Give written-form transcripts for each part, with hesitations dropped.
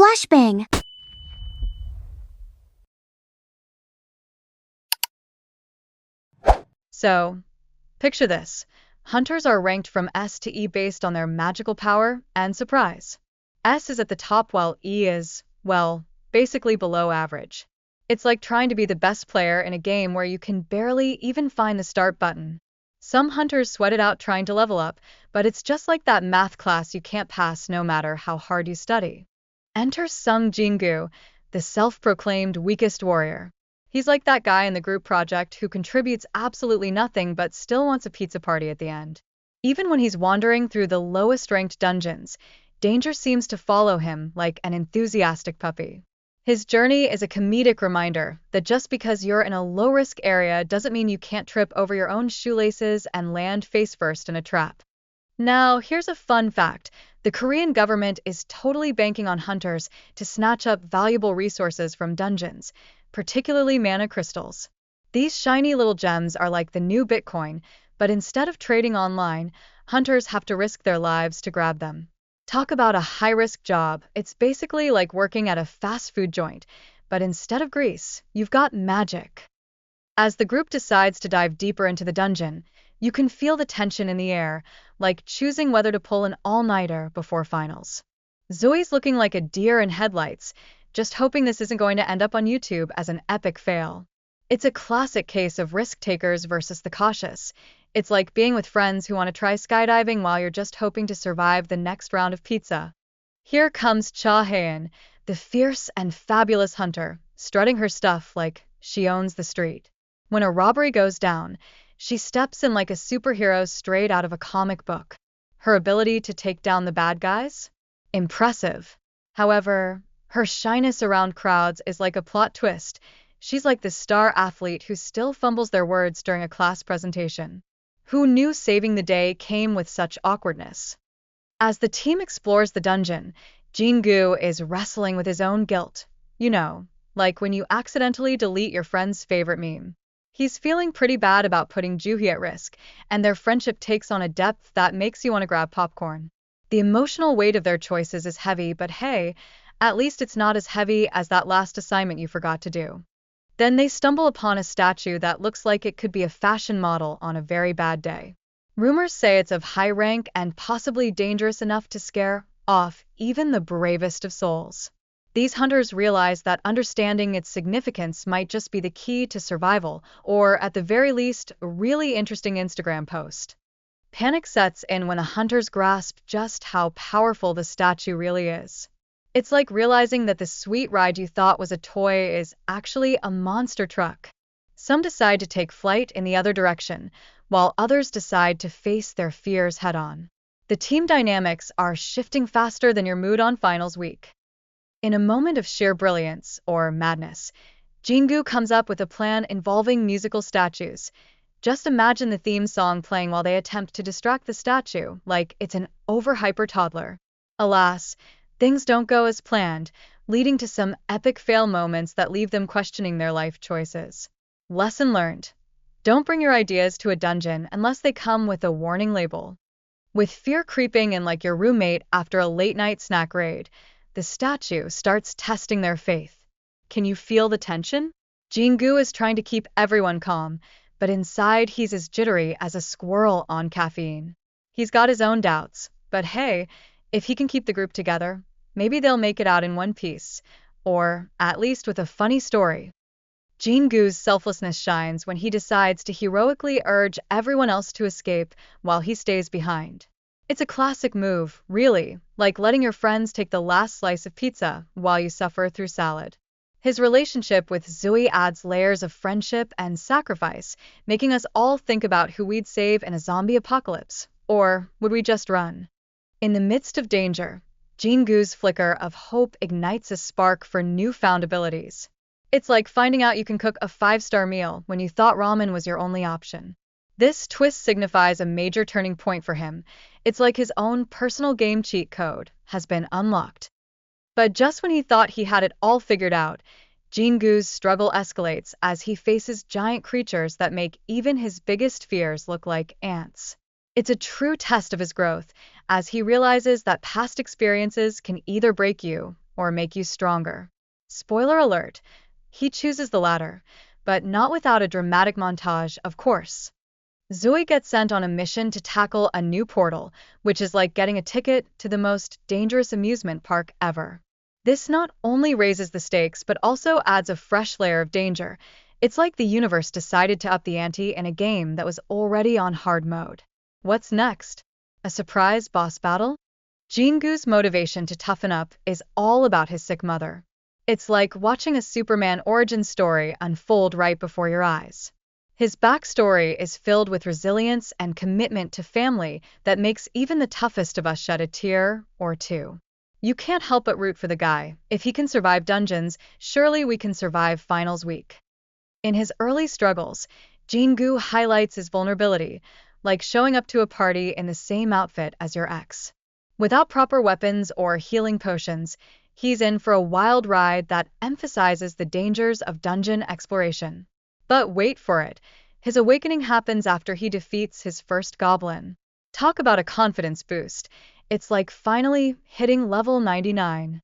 Flashbang. So, picture this. Hunters are ranked from S to E based on their magical power and surprise. S is at the top while E is, well, basically below average. It's like trying to be the best player in a game where you can barely even find the start button. Some hunters sweat it out trying to level up, but it's just like that math class you can't pass no matter how hard you study. Enter Sung Jin-Woo, the self-proclaimed weakest warrior. He's like that guy in the group project who contributes absolutely nothing but still wants a pizza party at the end. Even when he's wandering through the lowest-ranked dungeons, danger seems to follow him like an enthusiastic puppy. His journey is a comedic reminder that just because you're in a low-risk area doesn't mean you can't trip over your own shoelaces and land face-first in a trap. Now, here's a fun fact. The Korean government is totally banking on hunters to snatch up valuable resources from dungeons, particularly mana crystals. These shiny little gems are like the new Bitcoin, but instead of trading online, hunters have to risk their lives to grab them. Talk about a high-risk job. It's basically like working at a fast food joint, but instead of grease, you've got magic. As the group decides to dive deeper into the dungeon, you can feel the tension in the air, like choosing whether to pull an all-nighter before finals. Zoe's looking like a deer in headlights, just hoping this isn't going to end up on YouTube as an epic fail. It's a classic case of risk-takers versus the cautious. It's like being with friends who want to try skydiving while you're just hoping to survive the next round of pizza. Here comes Cha Haeun, the fierce and fabulous hunter, strutting her stuff like she owns the street. When a robbery goes down, she steps in like a superhero straight out of a comic book. Her ability to take down the bad guys? Impressive. However, her shyness around crowds is like a plot twist. She's like the star athlete who still fumbles their words during a class presentation. Who knew saving the day came with such awkwardness? As the team explores the dungeon, Jin-Woo is wrestling with his own guilt. You know, like when you accidentally delete your friend's favorite meme. He's feeling pretty bad about putting Juhi at risk, and their friendship takes on a depth that makes you want to grab popcorn. The emotional weight of their choices is heavy, but hey, at least it's not as heavy as that last assignment you forgot to do. Then they stumble upon a statue that looks like it could be a fashion model on a very bad day. Rumors say it's of high rank and possibly dangerous enough to scare off even the bravest of souls. These hunters realize that understanding its significance might just be the key to survival, or at the very least, a really interesting Instagram post. Panic sets in when the hunters grasp just how powerful the statue really is. It's like realizing that the sweet ride you thought was a toy is actually a monster truck. Some decide to take flight in the other direction, while others decide to face their fears head-on. The team dynamics are shifting faster than your mood on finals week. In a moment of sheer brilliance, or madness, Jin-Woo comes up with a plan involving musical statues. Just imagine the theme song playing while they attempt to distract the statue, like it's an overhyper toddler. Alas, things don't go as planned, leading to some epic fail moments that leave them questioning their life choices. Lesson learned. Don't bring your ideas to a dungeon unless they come with a warning label. With fear creeping in like your roommate after a late-night snack raid, the statue starts testing their faith. Can you feel the tension? Jin-Woo is trying to keep everyone calm, but inside he's as jittery as a squirrel on caffeine. He's got his own doubts, but hey, if he can keep the group together, maybe they'll make it out in one piece, or at least with a funny story. Jin-Woo's selflessness shines when he decides to heroically urge everyone else to escape while he stays behind. It's a classic move, really, like letting your friends take the last slice of pizza while you suffer through salad. His relationship with Zoe adds layers of friendship and sacrifice, making us all think about who we'd save in a zombie apocalypse, or would we just run? In the midst of danger, Jin-Woo's flicker of hope ignites a spark for newfound abilities. It's like finding out you can cook a 5-star meal when you thought ramen was your only option. This twist signifies a major turning point for him. It's like his own personal game cheat code has been unlocked. But just when he thought he had it all figured out, Jin-Woo's struggle escalates as he faces giant creatures that make even his biggest fears look like ants. It's a true test of his growth, as he realizes that past experiences can either break you or make you stronger. Spoiler alert, he chooses the latter, but not without a dramatic montage, of course. Zoe gets sent on a mission to tackle a new portal, which is like getting a ticket to the most dangerous amusement park ever. This not only raises the stakes, but also adds a fresh layer of danger. It's like the universe decided to up the ante in a game that was already on hard mode. What's next? A surprise boss battle? Jin-Woo's motivation to toughen up is all about his sick mother. It's like watching a Superman origin story unfold right before your eyes. His backstory is filled with resilience and commitment to family that makes even the toughest of us shed a tear or two. You can't help but root for the guy. If he can survive dungeons, surely we can survive finals week. In his early struggles, Jin-Woo highlights his vulnerability, like showing up to a party in the same outfit as your ex. Without proper weapons or healing potions, he's in for a wild ride that emphasizes the dangers of dungeon exploration. But wait for it, his awakening happens after he defeats his first goblin. Talk about a confidence boost. It's like finally hitting level 99.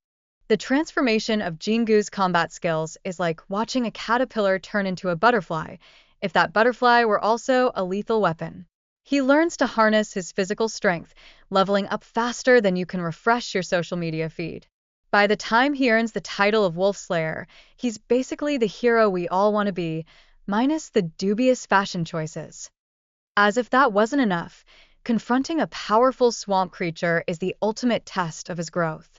The transformation of Jin-Woo's combat skills is like watching a caterpillar turn into a butterfly, if that butterfly were also a lethal weapon. He learns to harness his physical strength, leveling up faster than you can refresh your social media feed. By the time he earns the title of Wolf Slayer, he's basically the hero we all want to be, minus the dubious fashion choices. As if that wasn't enough, confronting a powerful swamp creature is the ultimate test of his growth.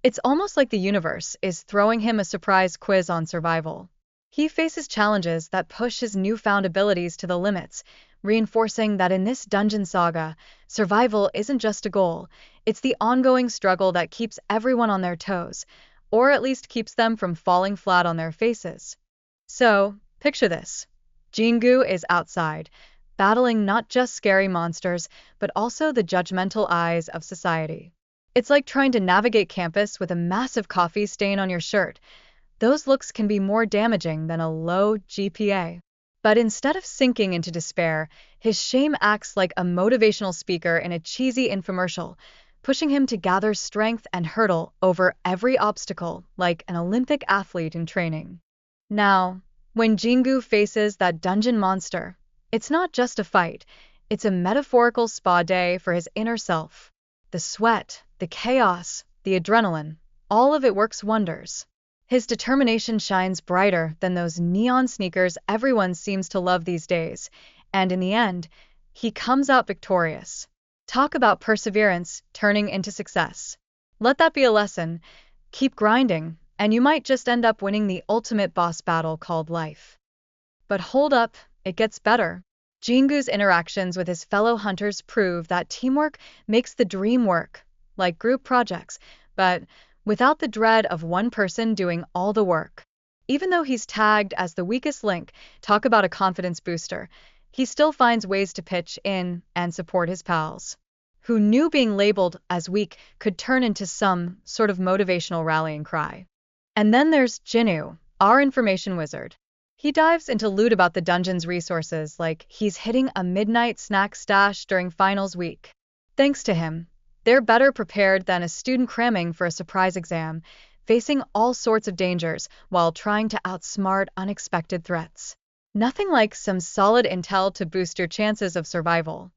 It's almost like the universe is throwing him a surprise quiz on survival. He faces challenges that push his newfound abilities to the limits, reinforcing that in this dungeon saga, survival isn't just a goal, it's the ongoing struggle that keeps everyone on their toes, or at least keeps them from falling flat on their faces. So, picture this. Jin-Woo is outside, battling not just scary monsters, but also the judgmental eyes of society. It's like trying to navigate campus with a massive coffee stain on your shirt. Those looks can be more damaging than a low GPA. But instead of sinking into despair, his shame acts like a motivational speaker in a cheesy infomercial, pushing him to gather strength and hurdle over every obstacle like an Olympic athlete in training. Now, when Jin-Woo faces that dungeon monster, it's not just a fight, it's a metaphorical spa day for his inner self. The sweat, the chaos, the adrenaline, all of it works wonders. His determination shines brighter than those neon sneakers everyone seems to love these days, and in the end, he comes out victorious. Talk about perseverance turning into success. Let that be a lesson. Keep grinding, and you might just end up winning the ultimate boss battle called life. But hold up, it gets better. Jin-Woo's interactions with his fellow hunters prove that teamwork makes the dream work, like group projects, but without the dread of one person doing all the work. Even though he's tagged as the weakest link, talk about a confidence booster, he still finds ways to pitch in and support his pals. Who knew being labeled as weak could turn into some sort of motivational rallying cry. And then there's Jin-Woo, our information wizard. He dives into loot about the dungeon's resources like he's hitting a midnight snack stash during finals week. Thanks to him, they're better prepared than a student cramming for a surprise exam, facing all sorts of dangers while trying to outsmart unexpected threats. Nothing like some solid intel to boost your chances of survival.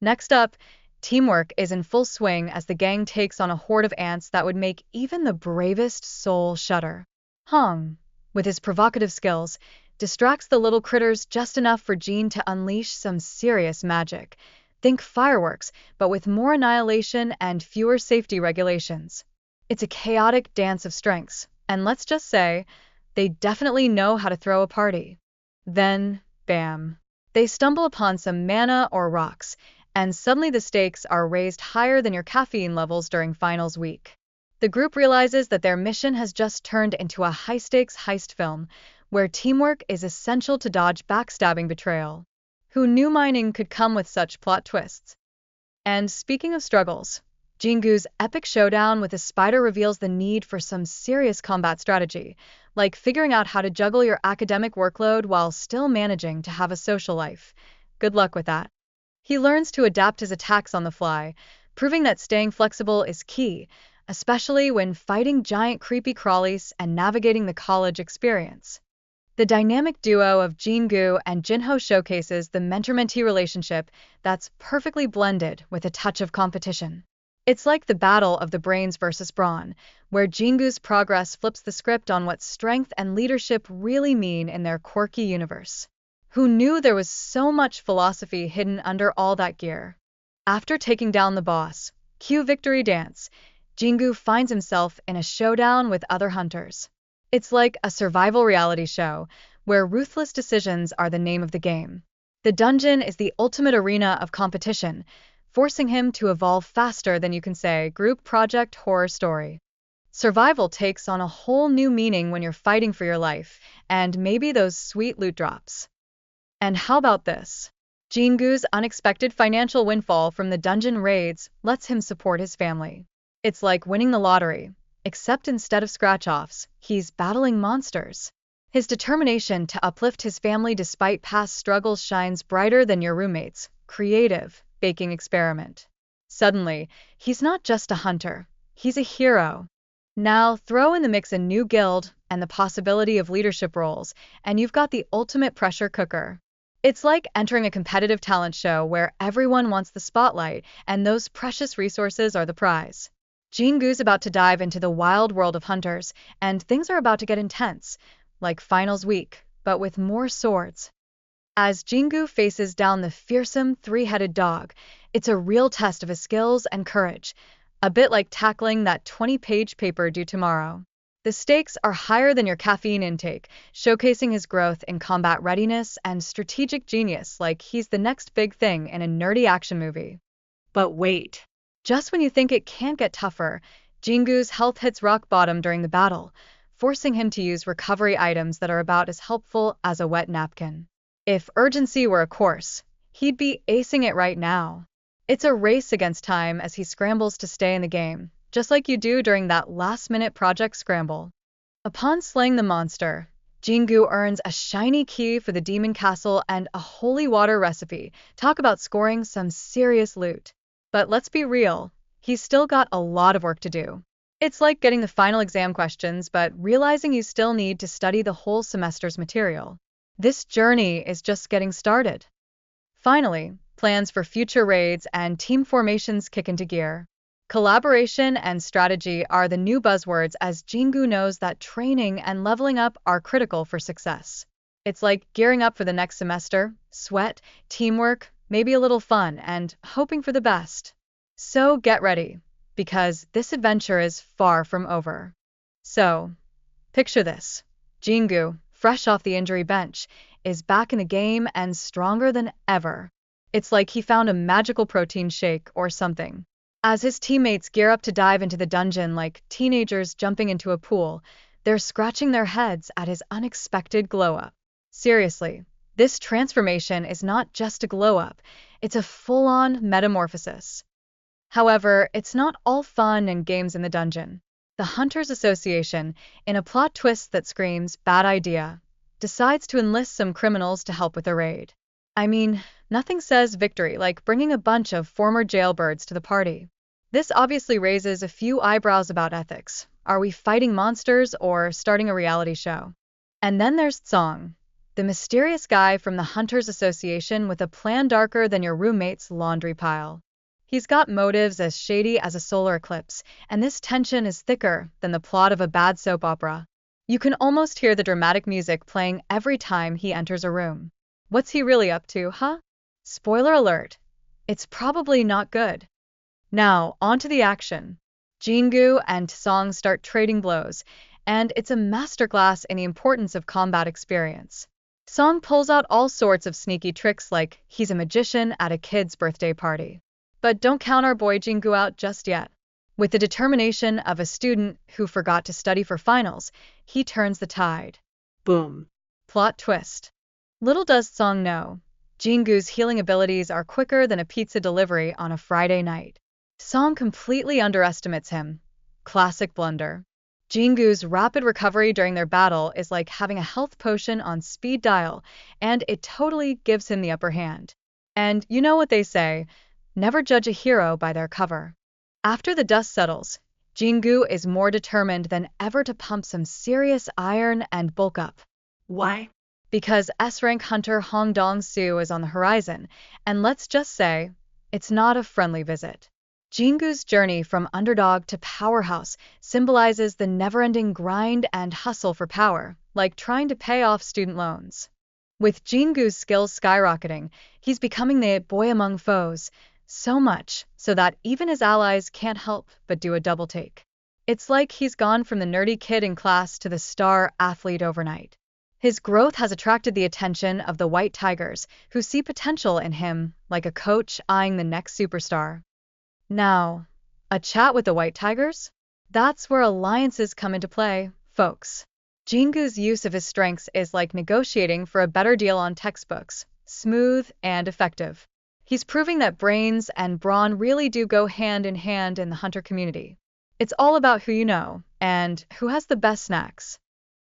Next up, teamwork is in full swing as the gang takes on a horde of ants that would make even the bravest soul shudder. Hong, with his provocative skills, distracts the little critters just enough for Jean to unleash some serious magic. Think fireworks, but with more annihilation and fewer safety regulations. It's a chaotic dance of strengths, and let's just say, they definitely know how to throw a party. Then, bam. They stumble upon some mana or rocks, and suddenly the stakes are raised higher than your caffeine levels during finals week. The group realizes that their mission has just turned into a high-stakes heist film, where teamwork is essential to dodge backstabbing betrayal. Who knew mining could come with such plot twists? And speaking of struggles, Jin-Woo's epic showdown with a spider reveals the need for some serious combat strategy, like figuring out how to juggle your academic workload while still managing to have a social life. Good luck with that. He learns to adapt his attacks on the fly, proving that staying flexible is key, especially when fighting giant creepy crawlies and navigating the college experience. The dynamic duo of Jin-Goo and Jin-Ho showcases the mentor-mentee relationship that's perfectly blended with a touch of competition. It's like the battle of the brains versus brawn, where Jin-Goo's progress flips the script on what strength and leadership really mean in their quirky universe. Who knew there was so much philosophy hidden under all that gear? After taking down the boss, cue victory dance, Jin-Goo finds himself in a showdown with other hunters. It's like a survival reality show, where ruthless decisions are the name of the game. The dungeon is the ultimate arena of competition, forcing him to evolve faster than you can say group project horror story. Survival takes on a whole new meaning when you're fighting for your life, and maybe those sweet loot drops. And how about this? Jin-Goo's unexpected financial windfall from the dungeon raids lets him support his family. It's like winning the lottery, except instead of scratch-offs, he's battling monsters. His determination to uplift his family despite past struggles shines brighter than your roommate's creative baking experiment. Suddenly, he's not just a hunter, he's a hero. Now, throw in the mix a new guild and the possibility of leadership roles, and you've got the ultimate pressure cooker. It's like entering a competitive talent show where everyone wants the spotlight, and those precious resources are the prize. Jin-Goo's about to dive into the wild world of hunters, and things are about to get intense, like finals week, but with more swords. As Jin-Goo faces down the fearsome three-headed dog, it's a real test of his skills and courage, a bit like tackling that 20-page paper due tomorrow. The stakes are higher than your caffeine intake, showcasing his growth in combat readiness and strategic genius like he's the next big thing in a nerdy action movie. But wait. Just when you think it can't get tougher, Jin-Goo's health hits rock bottom during the battle, forcing him to use recovery items that are about as helpful as a wet napkin. If urgency were a course, he'd be acing it right now. It's a race against time as he scrambles to stay in the game, just like you do during that last-minute project scramble. Upon slaying the monster, Jin-Goo earns a shiny key for the demon castle and a holy water recipe. Talk about scoring some serious loot. But let's be real, he's still got a lot of work to do. It's like getting the final exam questions, but realizing you still need to study the whole semester's material. This journey is just getting started. Finally, plans for future raids and team formations kick into gear. Collaboration and strategy are the new buzzwords as Jin-Goo knows that training and leveling up are critical for success. It's like gearing up for the next semester, sweat, teamwork, maybe a little fun, and hoping for the best. So get ready, because this adventure is far from over. So, picture this. Jin-Goo, fresh off the injury bench, is back in the game and stronger than ever. It's like he found a magical protein shake or something. As his teammates gear up to dive into the dungeon like teenagers jumping into a pool, they're scratching their heads at his unexpected glow-up. Seriously, this transformation is not just a glow-up, it's a full-on metamorphosis. However, it's not all fun and games in the dungeon. The Hunters Association, in a plot twist that screams bad idea, decides to enlist some criminals to help with a raid. I mean, nothing says victory like bringing a bunch of former jailbirds to the party. This obviously raises a few eyebrows about ethics. Are we fighting monsters or starting a reality show? And then there's Sung, the mysterious guy from the Hunters Association with a plan darker than your roommate's laundry pile. He's got motives as shady as a solar eclipse, and this tension is thicker than the plot of a bad soap opera. You can almost hear the dramatic music playing every time he enters a room. What's he really up to, huh? Spoiler alert, it's probably not good. Now, on to the action. Jin-Goo and Sung start trading blows, and it's a masterclass in the importance of combat experience. Sung pulls out all sorts of sneaky tricks like he's a magician at a kid's birthday party. But don't count our boy Jin-Goo out just yet. With the determination of a student who forgot to study for finals, he turns the tide. Boom. Plot twist. Little does Sung know, Jin-Goo's healing abilities are quicker than a pizza delivery on a Friday night. Sung completely underestimates him. Classic blunder. Jin-Goo's rapid recovery during their battle is like having a health potion on speed dial, and it totally gives him the upper hand. And you know what they say, never judge a hero by their cover. After the dust settles, Jin-Woo is more determined than ever to pump some serious iron and bulk up. Why? Because S-rank hunter Hong Dong-soo is on the horizon, and let's just say, it's not a friendly visit. Jin-Woo's journey from underdog to powerhouse symbolizes the never-ending grind and hustle for power, like trying to pay off student loans. With Jin-Woo's skills skyrocketing, he's becoming the boy among foes, so much so that even his allies can't help but do a double take. It's like he's gone from the nerdy kid in class to the star athlete overnight. His growth has attracted the attention of the White Tigers, who see potential in him, like a coach eyeing the next superstar. Now, a chat with the White Tigers? That's where alliances come into play, folks. Jin-Woo's use of his strengths is like negotiating for a better deal on textbooks, smooth and effective. He's proving that brains and brawn really do go hand in hand in the hunter community. It's all about who you know, and who has the best snacks.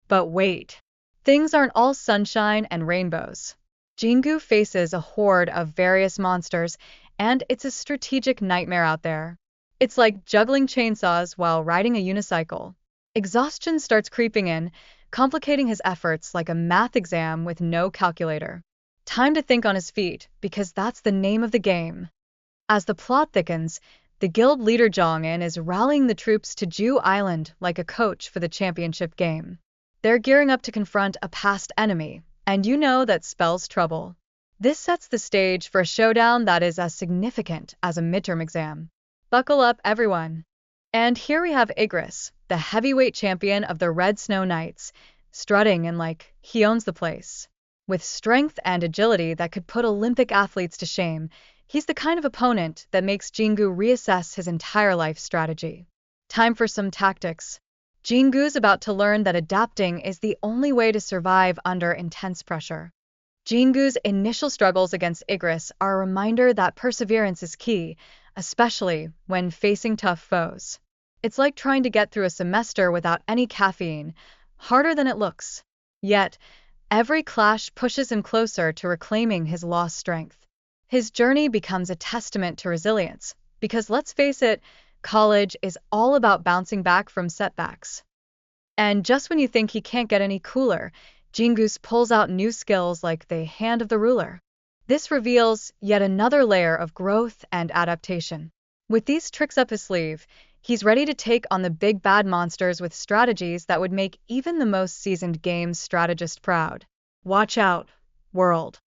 But wait, things aren't all sunshine and rainbows. Jin-Woo faces a horde of various monsters, and it's a strategic nightmare out there. It's like juggling chainsaws while riding a unicycle. Exhaustion starts creeping in, complicating his efforts like a math exam with no calculator. Time to think on his feet, because that's the name of the game. As the plot thickens, the guild leader Jong-in is rallying the troops to Jew Island like a coach for the championship game. They're gearing up to confront a past enemy, and you know that spells trouble. This sets the stage for a showdown that is as significant as a midterm exam. Buckle up, everyone. And here we have Igris, the heavyweight champion of the Red Snow Knights, strutting and like he owns the place. With strength and agility that could put Olympic athletes to shame, he's the kind of opponent that makes Jin-Woo reassess his entire life strategy. Time for some tactics. Jin-Woo's about to learn that adapting is the only way to survive under intense pressure. Jin-Woo's initial struggles against Igris are a reminder that perseverance is key, especially when facing tough foes. It's like trying to get through a semester without any caffeine, harder than it looks. Yet, every clash pushes him closer to reclaiming his lost strength. His journey becomes a testament to resilience, because let's face it, college is all about bouncing back from setbacks. And just when you think he can't get any cooler, Jin-Woo pulls out new skills like the Hand of the Ruler. This reveals yet another layer of growth and adaptation. With these tricks up his sleeve, he's ready to take on the big bad monsters with strategies that would make even the most seasoned games strategist proud. Watch out, world.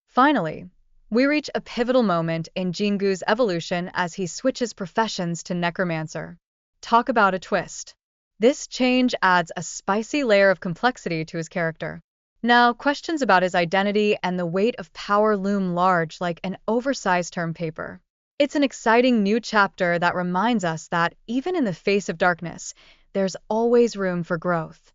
Finally, we reach a pivotal moment in Jin-Woo's evolution as he switches professions to necromancer. Talk about a twist. This change adds a spicy layer of complexity to his character. Now, questions about his identity and the weight of power loom large like an oversized term paper. It's an exciting new chapter that reminds us that even in the face of darkness, there's always room for growth.